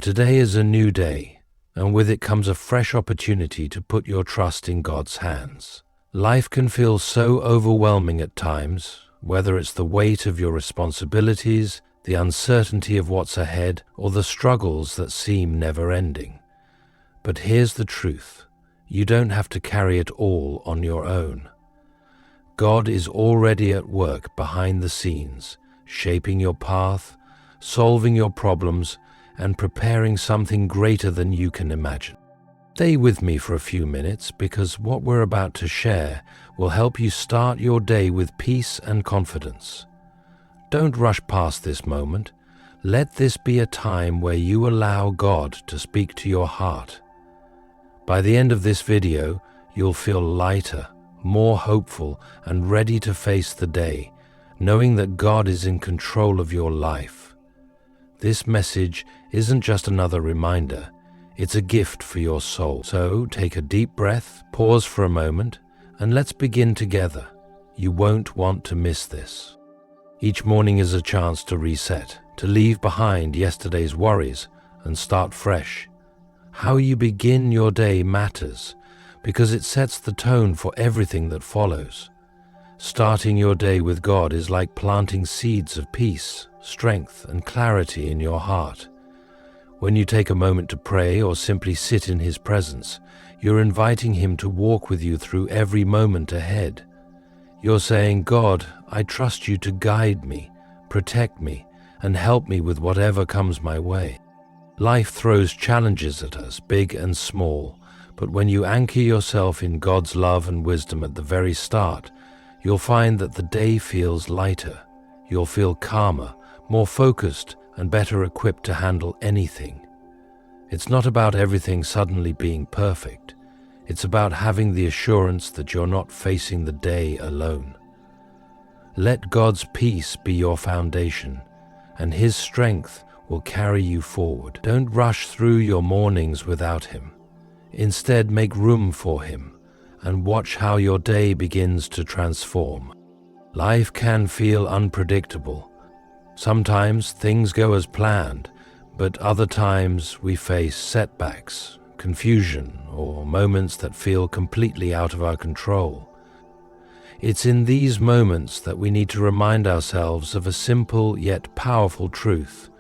Today is a new day, and with it comes a fresh opportunity to put your trust in God's hands. Life can feel so overwhelming at times, whether it's the weight of your responsibilities, the uncertainty of what's ahead, or the struggles that seem never-ending. But here's the truth: you don't have to carry it all on your own. God is already at work behind the scenes, shaping your path, solving your problems, and preparing something greater than you can imagine. Stay with me for a few minutes, because what we're about to share will help you start your day with peace and confidence. Don't rush past this moment. Let this be a time where you allow God to speak to your heart. By the end of this video, you'll feel lighter, more hopeful, and ready to face the day, knowing that God is in control of your life. This message isn't just another reminder, it's a gift for your soul. So take a deep breath, pause for a moment, and let's begin together. You won't want to miss this. Each morning is a chance to reset, to leave behind yesterday's worries and start fresh. How you begin your day matters, because it sets the tone for everything that follows. Starting your day with God is like planting seeds of peace, strength, and clarity in your heart. When you take a moment to pray or simply sit in His presence, you're inviting Him to walk with you through every moment ahead. You're saying, "God, I trust you to guide me, protect me, and help me with whatever comes my way." Life throws challenges at us, big and small, but when you anchor yourself in God's love and wisdom at the very start, you'll find that the day feels lighter. You'll feel calmer, more focused, and better equipped to handle anything. It's not about everything suddenly being perfect. It's about having the assurance that you're not facing the day alone. Let God's peace be your foundation, and His strength will carry you forward. Don't rush through your mornings without Him. Instead, make room for Him and watch how your day begins to transform. Life can feel unpredictable. Sometimes things go as planned, but other times we face setbacks, confusion, or moments that feel completely out of our control. It's in these moments that we need to remind ourselves of a simple yet powerful truth.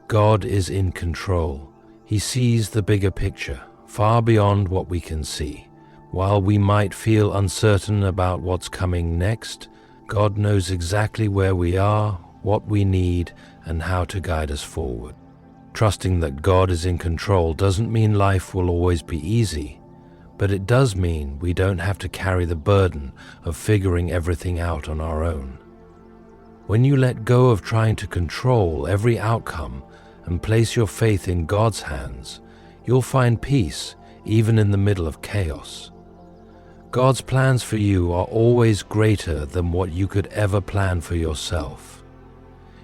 God is in control. He sees the bigger picture, far beyond what we can see. While we might feel uncertain about what's coming next, God knows exactly where we are, what we need, and how to guide us forward. Trusting that God is in control doesn't mean life will always be easy, but it does mean we don't have to carry the burden of figuring everything out on our own. When you let go of trying to control every outcome and place your faith in God's hands, you'll find peace even in the middle of chaos. God's plans for you are always greater than what you could ever plan for yourself.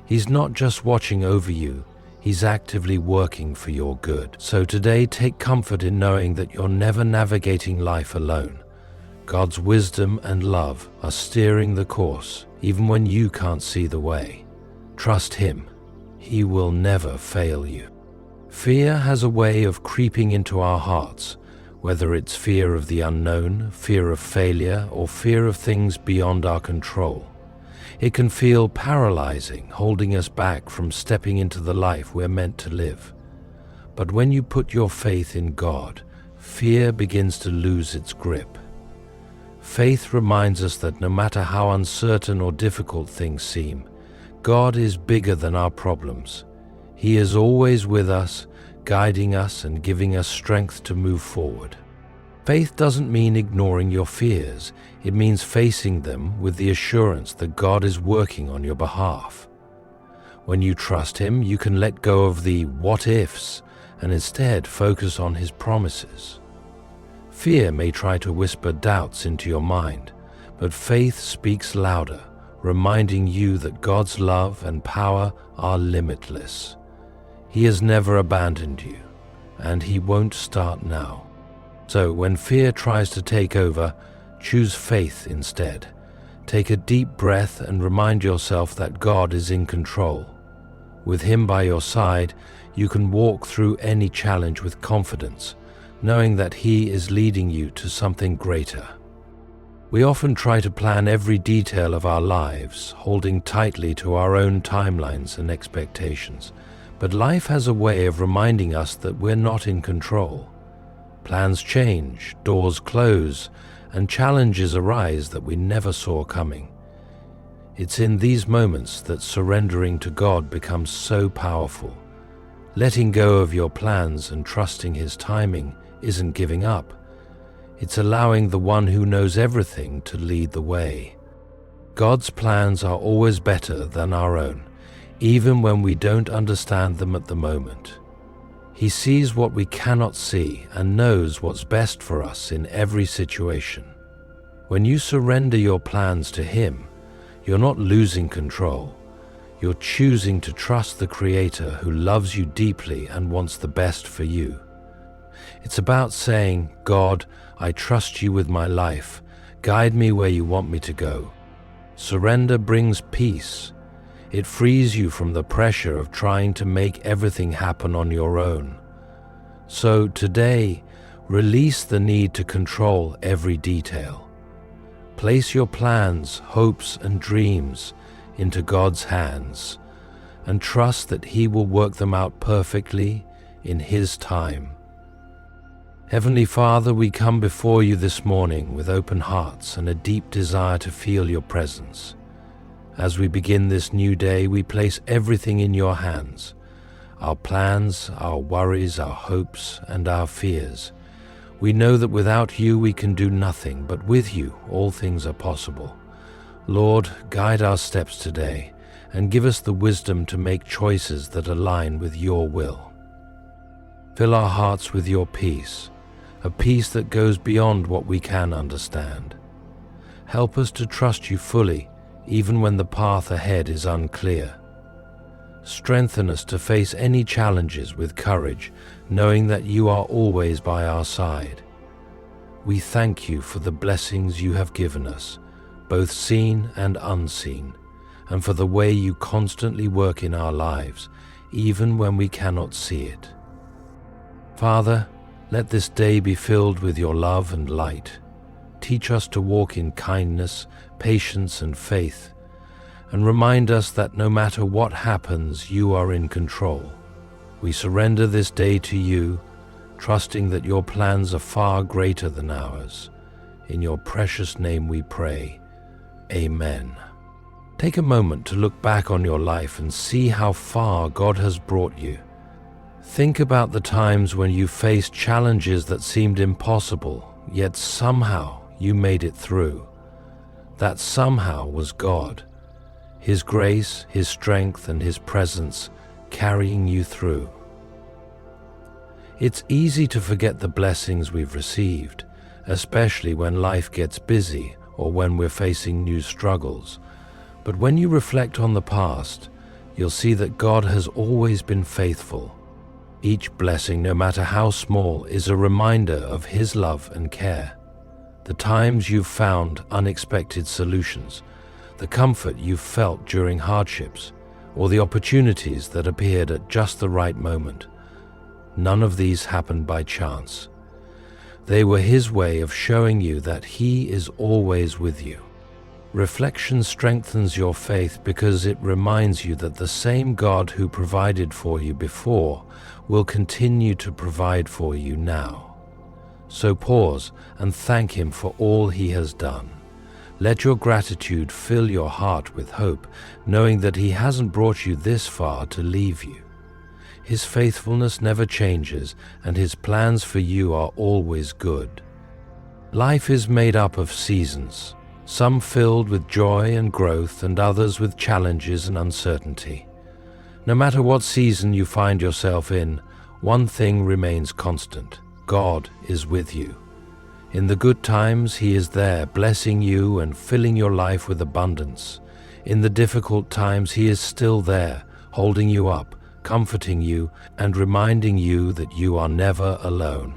He's not just watching over you, He's actively working for your good. So today, take comfort in knowing that you're never navigating life alone. God's wisdom and love are steering the course, even when you can't see the way. Trust Him. He will never fail you. Fear has a way of creeping into our hearts, whether it's fear of the unknown, fear of failure, or fear of things beyond our control. It can feel paralyzing, holding us back from stepping into the life we're meant to live. But when you put your faith in God, fear begins to lose its grip. Faith reminds us that no matter how uncertain or difficult things seem, God is bigger than our problems. He is always with us, guiding us and giving us strength to move forward. Faith doesn't mean ignoring your fears. It means facing them with the assurance that God is working on your behalf. When you trust Him, you can let go of the what-ifs and instead focus on His promises. Fear may try to whisper doubts into your mind, but faith speaks louder, reminding you that God's love and power are limitless. He has never abandoned you, and He won't start now. So when fear tries to take over, choose faith instead. Take a deep breath and remind yourself that God is in control. With Him by your side, you can walk through any challenge with confidence, knowing that He is leading you to something greater. We often try to plan every detail of our lives, holding tightly to our own timelines and expectations. But life has a way of reminding us that we're not in control. Plans change, doors close, and challenges arise that we never saw coming. It's in these moments that surrendering to God becomes so powerful. Letting go of your plans and trusting His timing isn't giving up. It's allowing the one who knows everything to lead the way. God's plans are always better than our own, even when we don't understand them at the moment. He sees what we cannot see and knows what's best for us in every situation. When you surrender your plans to Him, you're not losing control. You're choosing to trust the Creator who loves you deeply and wants the best for you. It's about saying, God, I trust you with my life. Guide me where you want me to go. Surrender brings peace. It frees you from the pressure of trying to make everything happen on your own. So today, release the need to control every detail. Place your plans, hopes, and dreams into God's hands and trust that He will work them out perfectly in His time. Heavenly Father, we come before you this morning with open hearts and a deep desire to feel your presence. As we begin this new day, we place everything in your hands, our plans, our worries, our hopes, and our fears. We know that without you we can do nothing, but with you all things are possible. Lord, guide our steps today and give us the wisdom to make choices that align with your will. Fill our hearts with your peace, a peace that goes beyond what we can understand. Help us to trust you fully, even when the path ahead is unclear. Strengthen us to face any challenges with courage, knowing that you are always by our side. We thank you for the blessings you have given us, both seen and unseen, and for the way you constantly work in our lives, even when we cannot see it. Father, let this day be filled with your love and light. Teach us to walk in kindness, patience, and faith, and remind us that no matter what happens, you are in control. We surrender this day to you, trusting that your plans are far greater than ours. In your precious name we pray. Amen. Take a moment to look back on your life and see how far God has brought you. Think about the times when you faced challenges that seemed impossible, yet somehow you made it through. That somehow was God, His grace, His strength, and His presence carrying you through. It's easy to forget the blessings we've received, especially when life gets busy or when we're facing new struggles. But when you reflect on the past, you'll see that God has always been faithful. Each blessing, no matter how small, is a reminder of His love and care. The times you've found unexpected solutions, the comfort you've felt during hardships, or the opportunities that appeared at just the right moment, none of these happened by chance. They were His way of showing you that He is always with you. Reflection strengthens your faith because it reminds you that the same God who provided for you before will continue to provide for you now. So pause and thank Him for all He has done. Let your gratitude fill your heart with hope, knowing that He hasn't brought you this far to leave you. His faithfulness never changes, and His plans for you are always good. Life is made up of seasons, some filled with joy and growth, and others with challenges and uncertainty. No matter what season you find yourself in, one thing remains constant: God is with you. In the good times, He is there, blessing you and filling your life with abundance. In the difficult times, He is still there, holding you up, comforting you, and reminding you that you are never alone.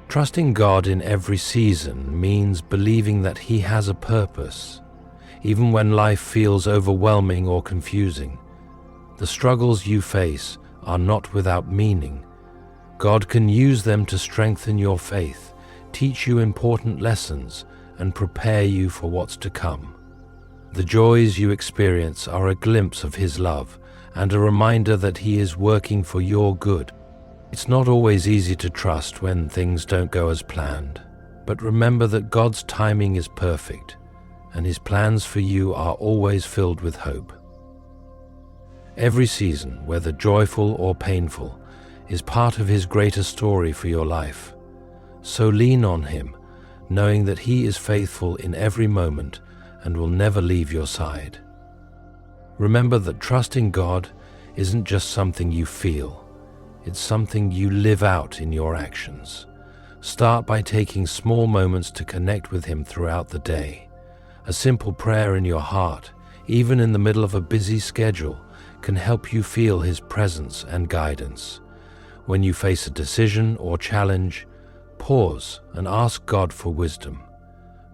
Trusting God in every season means believing that He has a purpose, even when life feels overwhelming or confusing. The struggles you face are not without meaning. God can use them to strengthen your faith, teach you important lessons, and prepare you for what's to come. The joys you experience are a glimpse of His love and a reminder that He is working for your good. It's not always easy to trust when things don't go as planned, but remember that God's timing is perfect, and His plans for you are always filled with hope. Every season, whether joyful or painful, is part of His greater story for your life. So lean on Him, knowing that He is faithful in every moment and will never leave your side. Remember that trusting God isn't just something you feel, it's something you live out in your actions. Start by taking small moments to connect with Him throughout the day. A simple prayer in your heart, even in the middle of a busy schedule, can help you feel His presence and guidance. When you face a decision or challenge, pause and ask God for wisdom.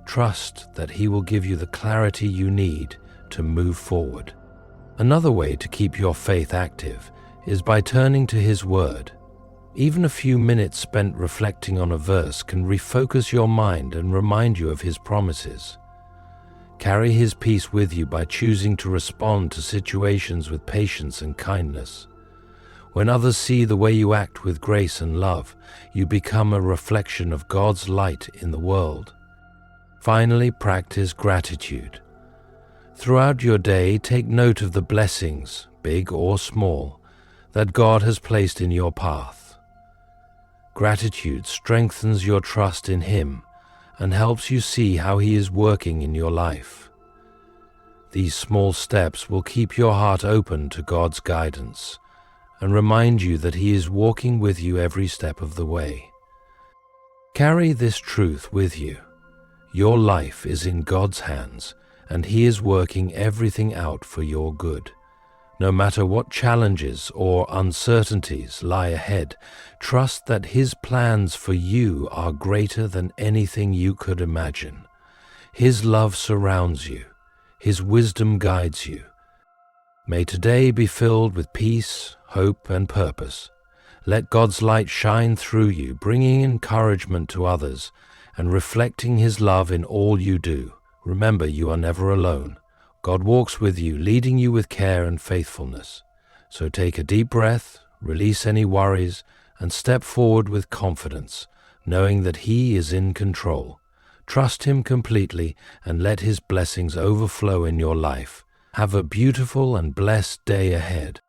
Trust that He will give you the clarity you need to move forward. Another way to keep your faith active is by turning to His Word. Even a few minutes spent reflecting on a verse can refocus your mind and remind you of His promises. Carry His peace with you by choosing to respond to situations with patience and kindness. When others see the way you act with grace and love, you become a reflection of God's light in the world. Finally, practice gratitude. Throughout your day, take note of the blessings, big or small, that God has placed in your path. Gratitude strengthens your trust in Him and helps you see how He is working in your life. These small steps will keep your heart open to God's guidance and remind you that He is walking with you every step of the way. Carry this truth with you. Your life is in God's hands, and He is working everything out for your good. No matter what challenges or uncertainties lie ahead, trust that His plans for you are greater than anything you could imagine. His love surrounds you. His wisdom guides you. May today be filled with peace, hope, and purpose. Let God's light shine through you, bringing encouragement to others and reflecting His love in all you do. Remember, you are never alone. God walks with you, leading you with care and faithfulness. So take a deep breath, release any worries, and step forward with confidence, knowing that He is in control. Trust Him completely and let His blessings overflow in your life. Have a beautiful and blessed day ahead.